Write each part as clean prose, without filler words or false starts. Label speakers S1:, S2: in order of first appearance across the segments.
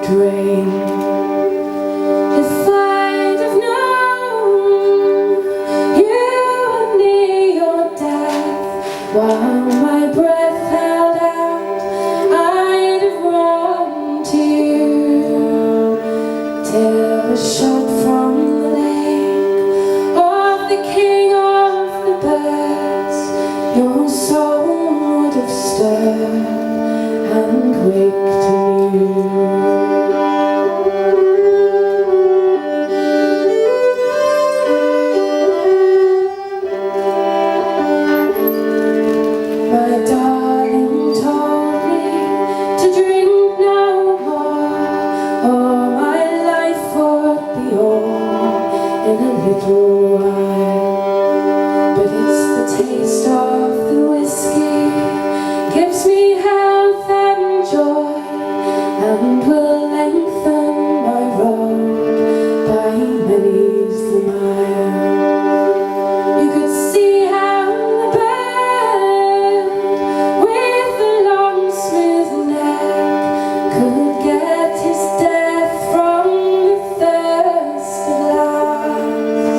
S1: drain. If I'd have known you would near your death, while my breath held out, I'd have run to you till the shot from the lake of the king of the birds, your soul would have stirred and waked anew. My darling told me to drink no more, or my life would be all in a little while. But it's the taste of the whiskey gives me health and joy, and will lengthen my road by many's the mile. You could see how the bird with the long smooth neck could get his death from the thirst at last.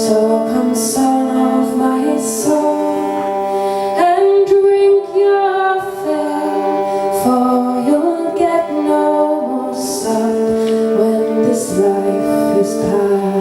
S1: So come, son of my soul, and drink your fill, for you'll get no more sun when this life is past.